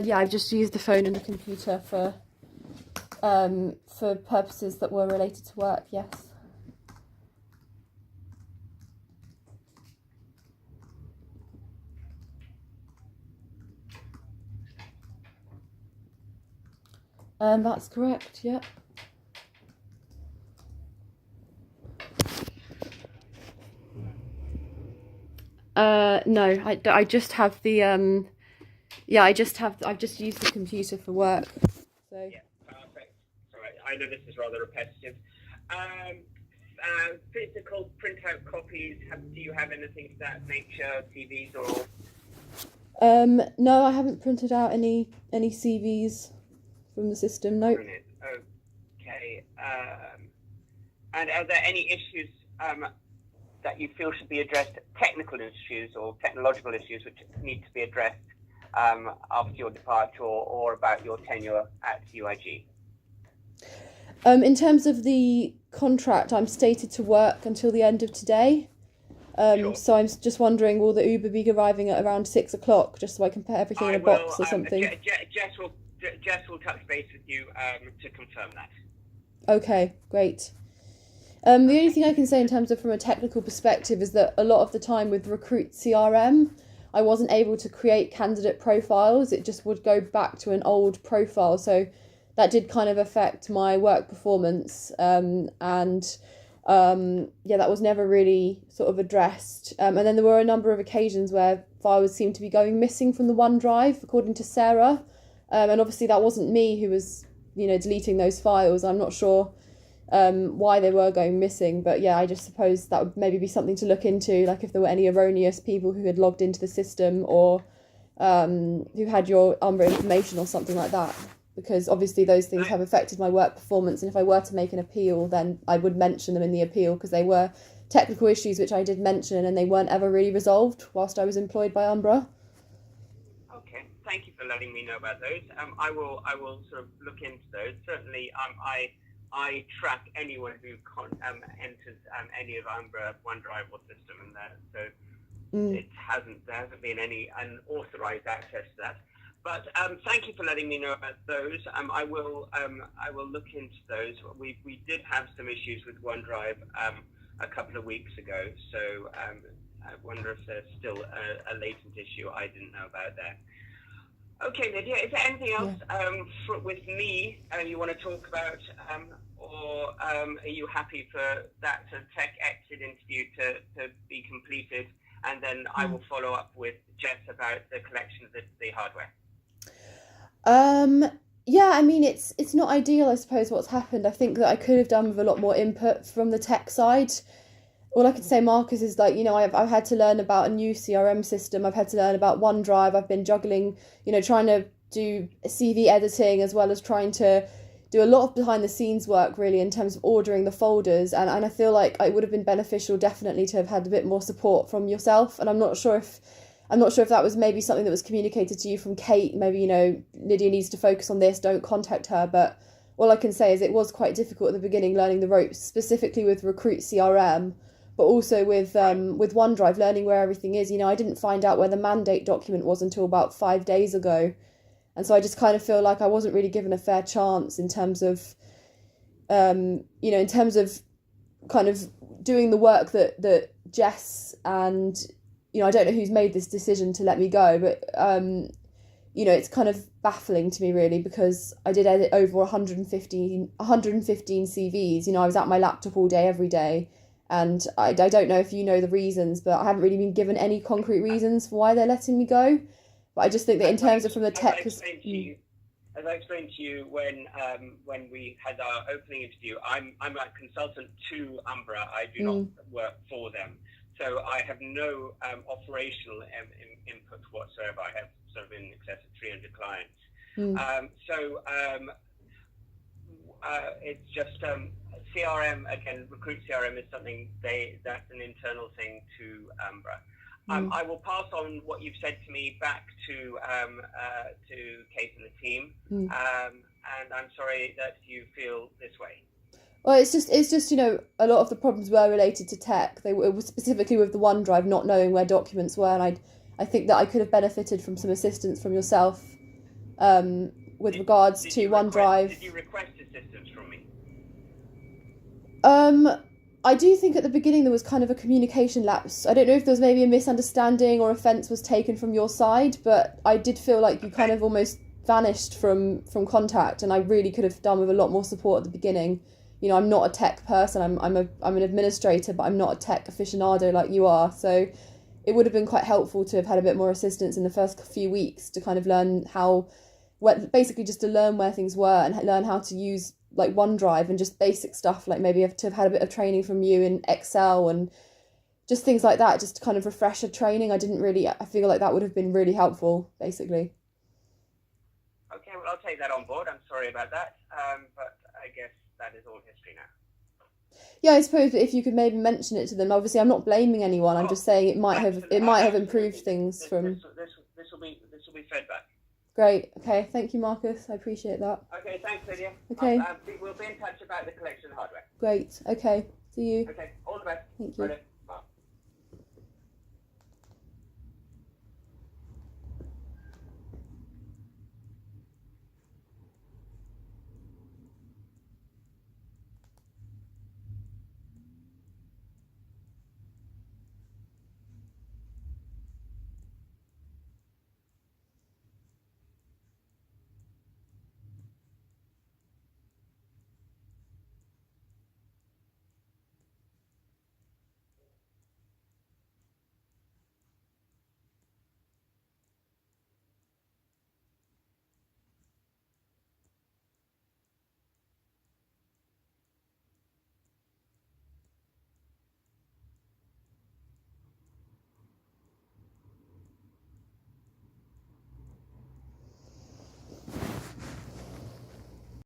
Yeah, I've just used the phone and the computer for purposes that were related to work, yes. That's correct, yeah. No, I just have the, I've just used the computer for work, so. Yeah, perfect. Sorry, I know this is rather repetitive. Physical printout copies, do you have anything of that nature, CVs or? No, I haven't printed out any CVs from the system, no. Brilliant. Okay. And are there any issues that you feel should be addressed, technical issues or technological issues which need to be addressed after your departure or about your tenure at UIG? In terms of the contract, I'm stated to work until the end of today. Sure. So I'm just wondering, will the Uber be arriving at around 6 o'clock, just so I can put everything in a box or something? Jess will touch base with you to confirm that. Okay, great. The only thing I can say in terms of from a technical perspective is that a lot of the time with Recruit CRM, I wasn't able to create candidate profiles. It just would go back to an old profile. So that did kind of affect my work performance. That was never really sort of addressed. And then there were a number of occasions where files seemed to be going missing from the OneDrive, according to Sarah. And obviously that wasn't me who was, deleting those files. I'm not sure why they were going missing, but yeah, I just suppose that would maybe be something to look into, like if there were any erroneous people who had logged into the system or who had your Umbra information or something like that, because obviously those things have affected my work performance, and if I were to make an appeal, then I would mention them in the appeal, because they were technical issues which I did mention and they weren't ever really resolved whilst I was employed by Umbra. Okay, thank you for letting me know about those. I will sort of look into those. Certainly, I track anyone who enters any of Umbra OneDrive or system in there, so there hasn't been any unauthorized access to that. But thank you for letting me know about those. I will look into those. We did have some issues with OneDrive a couple of weeks ago, so I wonder if there's still a latent issue I didn't know about there. Okay, Lydia, is there anything else with me you want to talk about, or are you happy for that tech exit interview to be completed, and then I will follow up with Jess about the collection of the hardware? Yeah, I mean, it's not ideal, I suppose, what's happened. I think that I could have done with a lot more input from the tech side. All I can say, Marcus, is like, I've had to learn about a new CRM system. I've had to learn about OneDrive. I've been juggling, trying to do CV editing as well as trying to do a lot of behind the scenes work, really, in terms of ordering the folders. And I feel like it would have been beneficial, definitely, to have had a bit more support from yourself. And I'm not sure if that was maybe something that was communicated to you from Kate. Maybe, Lydia needs to focus on this, don't contact her. But all I can say is it was quite difficult at the beginning, learning the ropes, specifically with Recruit CRM, but also with OneDrive, learning where everything is. I didn't find out where the mandate document was until about 5 days ago. And so I just kind of feel like I wasn't really given a fair chance in terms of, kind of doing the work that Jess and, I don't know who's made this decision to let me go, but, it's kind of baffling to me, really, because I did edit over 115 CVs. I was at my laptop all day, every day. And I don't know if you know the reasons, but I haven't really been given any concrete reasons for why they're letting me go. But I just think that in terms of from the tech... As I explained to you when we had our opening interview, I'm a consultant to Umbra. I do not work for them. So I have no operational input whatsoever. I have sort of in excess of 300 clients. It's just CRM, again, Recruit CRM is something that's an internal thing to Umbra. I will pass on what you've said to me back to Kate and the team, and I'm sorry that you feel this way. Well, it's just a lot of the problems were related to tech. It was specifically with the OneDrive, not knowing where documents were, and I think that I could have benefited from some assistance from yourself with regards to OneDrive. Did you request assistance from me? I do think at the beginning there was kind of a communication lapse. I don't know if there was maybe a misunderstanding or offence was taken from your side, but I did feel like you kind of almost vanished from contact, and I really could have done with a lot more support at the beginning. You know, I'm not a tech person. I'm an administrator, but I'm not a tech aficionado like you are. So it would have been quite helpful to have had a bit more assistance in the first few weeks to kind of learn basically just to learn where things were and learn how to use like OneDrive and just basic stuff, like maybe to have had a bit of training from you in Excel and just things like that, just to kind of refresher training. I feel like that would have been really helpful, basically. Okay, well, I'll take that on board. I'm sorry about that, but I guess that is all history now. Yeah, I suppose if you could maybe mention it to them. Obviously, I'm not blaming anyone. I'm just saying it might have improved things from. This will be fed back. Great. Okay. Thank you, Marcus. I appreciate that. Okay. Thanks, Lydia. Okay. We'll be in touch about the collection hardware. Great. Okay. See you. Okay. All the best. Thank you. Bye.